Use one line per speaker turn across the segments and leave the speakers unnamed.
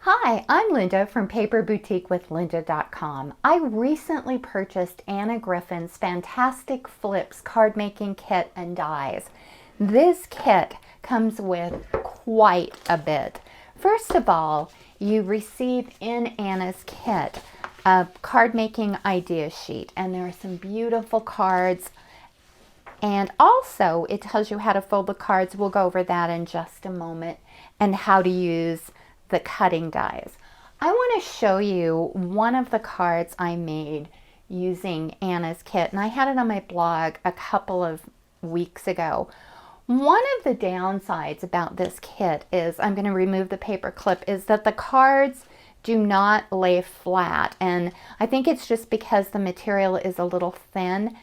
Hi, I'm Linda from paperboutiquewithlinda.com. I recently purchased Anna Griffin's Fantastic Flips card making kit and dies. This kit comes with quite a bit. First of all, you receive in Anna's kit a card making idea sheet, and there are some beautiful cards. And also, it tells you how to fold the cards. We'll go over that in just a moment, and how to use the cutting dies. I want to show you one of the cards I made using Anna's kit, and I had it on my blog a couple of weeks ago. One of the downsides about this kit is, I'm going to remove the paper clip, is that the cards do not lay flat, and I think it's just because the material is a little thin.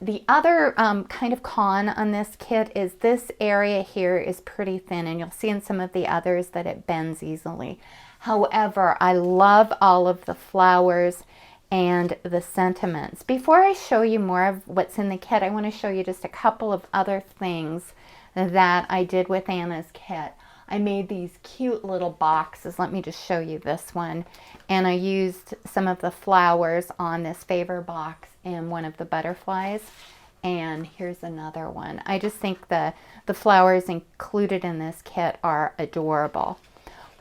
The other kind of con on this kit is this area here is pretty thin, and you'll see in some of the others that it bends easily. However, I love all of the flowers and the sentiments. Before I show you more of what's in the kit, I want to show you just a couple of other things that I did with Anna's kit. I made these cute little boxes. Let me just show you this one. And I used some of the flowers on this favor box and one of the butterflies. And here's another one. I just think the flowers included in this kit are adorable.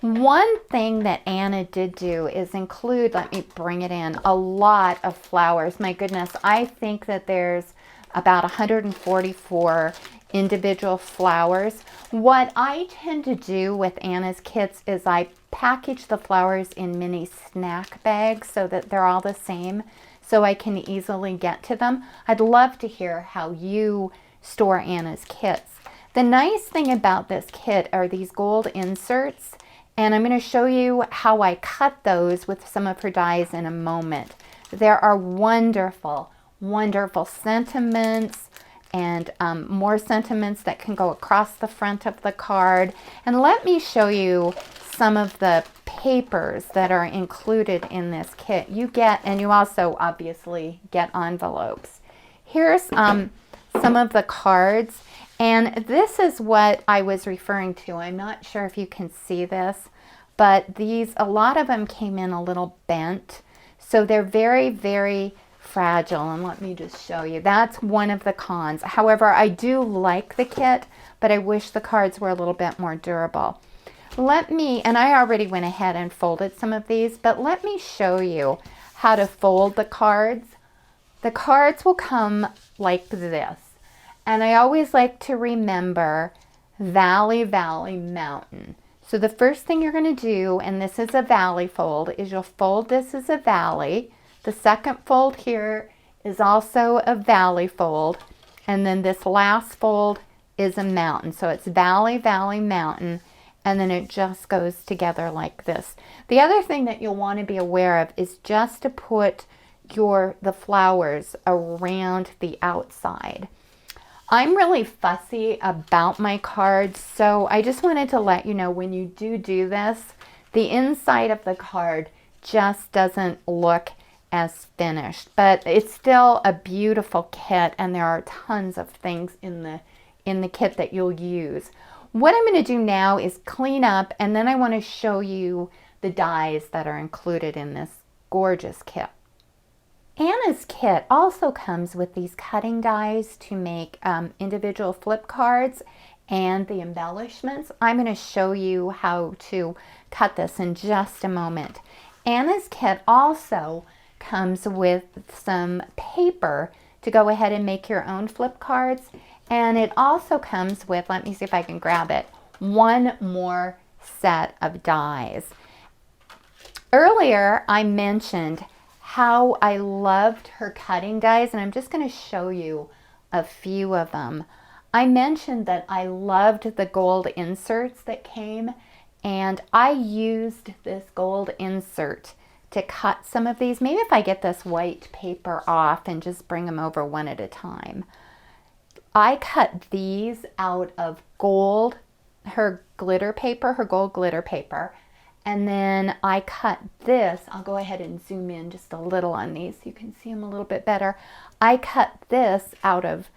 One thing that Anna did do is include, let me bring it in, a lot of flowers. My goodness, I think that there's about 144 individual flowers. What I tend to do with Anna's kits is I package the flowers in mini snack bags so that they're all the same, so I can easily get to them. I'd love to hear how you store Anna's kits. The nice thing about this kit are these gold inserts, and I'm going to show you how I cut those with some of her dies in a moment. There are wonderful, wonderful sentiments and more sentiments that can go across the front of the card. And let me show you some of the papers that are included in this kit. You get, and you also obviously get envelopes. Here's some of the cards, and this is what I was referring to. I'm not sure if you can see this, but these, a lot of them came in a little bent, so they're very, very fragile. And let me just show you. That's one of the cons. However, I do like the kit, but I wish the cards were a little bit more durable. Let me, and I already went ahead and folded some of these, but let me show you how to fold the cards. The cards will come like this. And I always like to remember valley, valley, mountain. So the first thing you're going to do, and this is a valley fold, is you'll fold this as a valley. The second fold here is also a valley fold, and then this last fold is a mountain. So it's valley, valley, mountain, and then it just goes together like this. The other thing that you'll want to be aware of is just to put the flowers around the outside. I'm really fussy about my cards, so I just wanted to let you know, when you do this, the inside of the card just doesn't look as finished, but it's still a beautiful kit, and there are tons of things in the kit that you'll use. What I'm going to do now is clean up, and then I want to show you the dies that are included in this gorgeous kit. Anna's kit also comes with these cutting dies to make individual flip cards and the embellishments. I'm going to show you how to cut this in just a moment. Anna's kit also comes with some paper to go ahead and make your own flip cards, and it also comes with, let me see if I can grab it, one more set of dies. Earlier I mentioned how I loved her cutting dies, and I'm just going to show you a few of them. I mentioned that I loved the gold inserts that came, and I used this gold insert to cut some of these. Maybe if I get this white paper off and just bring them over one at a time. I cut these out of gold, her glitter paper, her gold glitter paper. And then I cut this, I'll go ahead and zoom in just a little on these so you can see them a little bit better. I cut this out of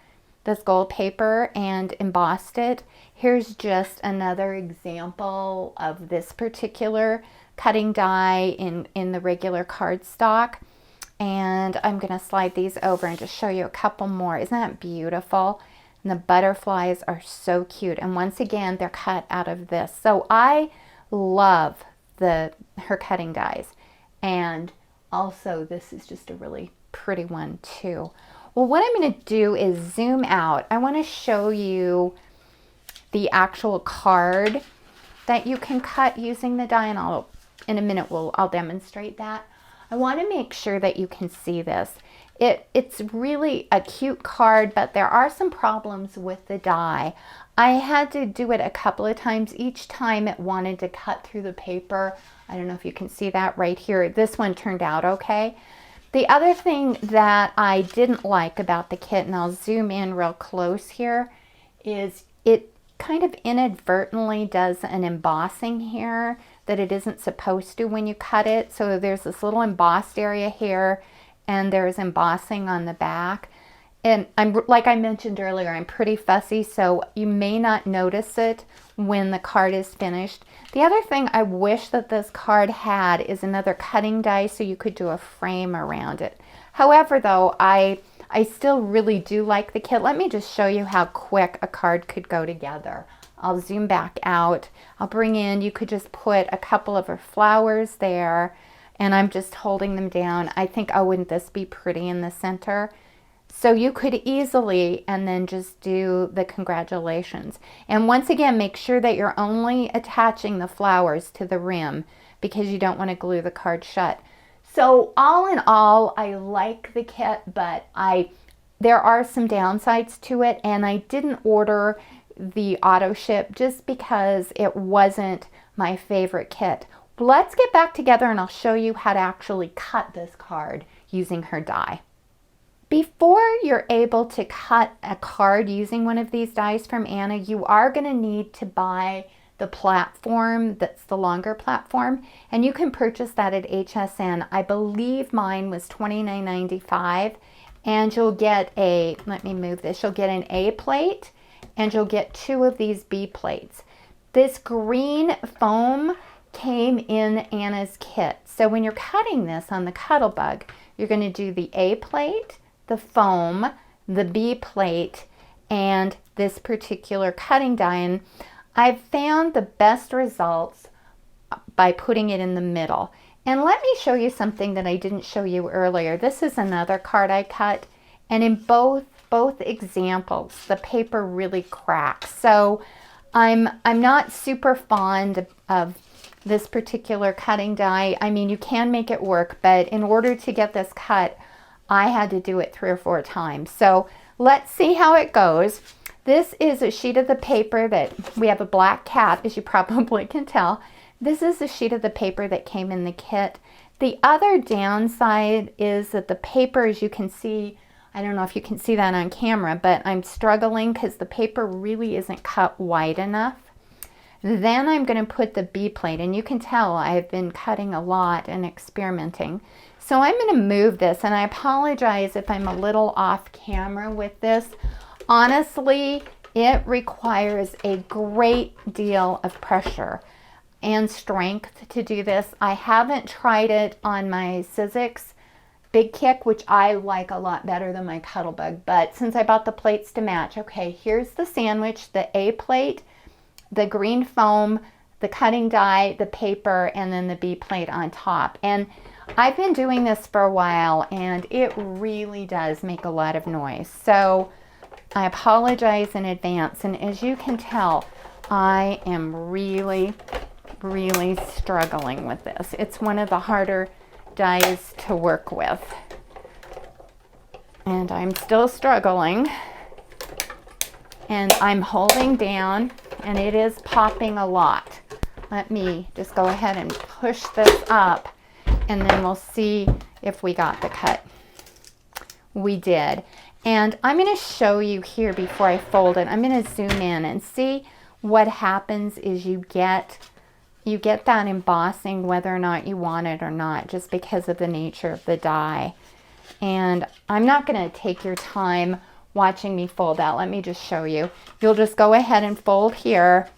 this gold paper and embossed it. Here's just another example of this particular cutting die in the regular cardstock. And I'm going to slide these over and just show you a couple more. Isn't that beautiful? And the butterflies are so cute. And once again, they're cut out of this. So I love her cutting dies. And also, this is just a really pretty one too. Well, what I'm going to do is zoom out. I want to show you the actual card that you can cut using the die, and in a minute I'll demonstrate that. I want to make sure that you can see this. It's really a cute card, but there are some problems with the die. I had to do it a couple of times. Each time it wanted to cut through the paper. I don't know if you can see that right here. This one turned out okay. The other thing that I didn't like about the kit, and I'll zoom in real close here, is it kind of inadvertently does an embossing here that it isn't supposed to when you cut it. So there's this little embossed area here, and there's embossing on the back. And like I mentioned earlier, I'm pretty fussy, so you may not notice it when the card is finished. The other thing I wish that this card had is another cutting die so you could do a frame around it. However, though, I still really do like the kit. Let me just show you how quick a card could go together. I'll zoom back out. I'll bring in, you could just put a couple of her flowers there, and I'm just holding them down. I think, oh, wouldn't this be pretty in the center? So you could easily, and then just do the congratulations. And once again, make sure that you're only attaching the flowers to the rim because you don't want to glue the card shut. So all in all, I like the kit, but there are some downsides to it, and I didn't order the auto ship just because it wasn't my favorite kit. Let's get back together and I'll show you how to actually cut this card using her die. Before you're able to cut a card using one of these dies from Anna, you are going to need to buy the platform that's the longer platform, and you can purchase that at HSN. I believe mine was $29.95, and you'll get a, let me move this, you'll get an A plate, and you'll get 2 of these B plates. This green foam came in Anna's kit. So when you're cutting this on the Cuttlebug, you're going to do the A plate, the foam, the B plate, and this particular cutting die. And I've found the best results by putting it in the middle. And let me show you something that I didn't show you earlier. This is another card I cut, and in both examples, the paper really cracks. So I'm not super fond of this particular cutting die. I mean, you can make it work, but in order to get this cut, I had to do it 3 or 4 times. So let's see how it goes. This is a sheet of the paper that, we have a black cat, as you probably can tell. This is a sheet of the paper that came in the kit. The other downside is that the paper, as you can see, I don't know if you can see that on camera, but I'm struggling because the paper really isn't cut wide enough. Then I'm going to put the B plate, and you can tell I've been cutting a lot and experimenting. So I'm going to move this, and I apologize if I'm a little off camera with this. Honestly, it requires a great deal of pressure and strength to do this. I haven't tried it on my Sizzix Big Kick, which I like a lot better than my Cuttlebug, but since I bought the plates to match, okay, here's the sandwich, the A plate, the green foam, the cutting die, the paper, and then the B plate on top. And I've been doing this for a while, and it really does make a lot of noise. So I apologize in advance. And as you can tell, I am really struggling with this. It's one of the harder dies to work with. And I'm still struggling. And I'm holding down, and it is popping a lot. Let me just go ahead and push this up, and then we'll see if we got the cut. We did. And I'm going to show you here before I fold it. I'm going to zoom in and see what happens is you get that embossing whether or not you want it or not, just because of the nature of the die. And I'm not going to take your time watching me fold out. Let me just show you. You'll just go ahead and fold here,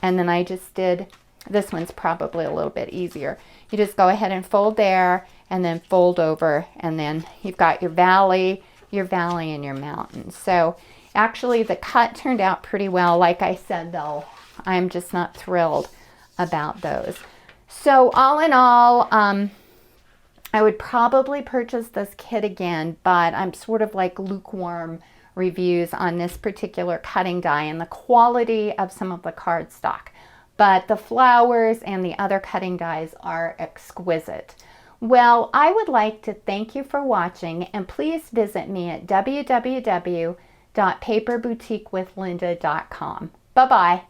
and then I just did, this one's probably a little bit easier. You just go ahead and fold there, and then fold over, and then you've got your valley, and your mountain. So actually the cut turned out pretty well. Like I said though, I'm just not thrilled about those. So all in all, I would probably purchase this kit again, but I'm sort of like lukewarm reviews on this particular cutting die and the quality of some of the cardstock. But the flowers and the other cutting dies are exquisite. Well, I would like to thank you for watching, and please visit me at www.paperboutiquewithlinda.com. Bye-bye.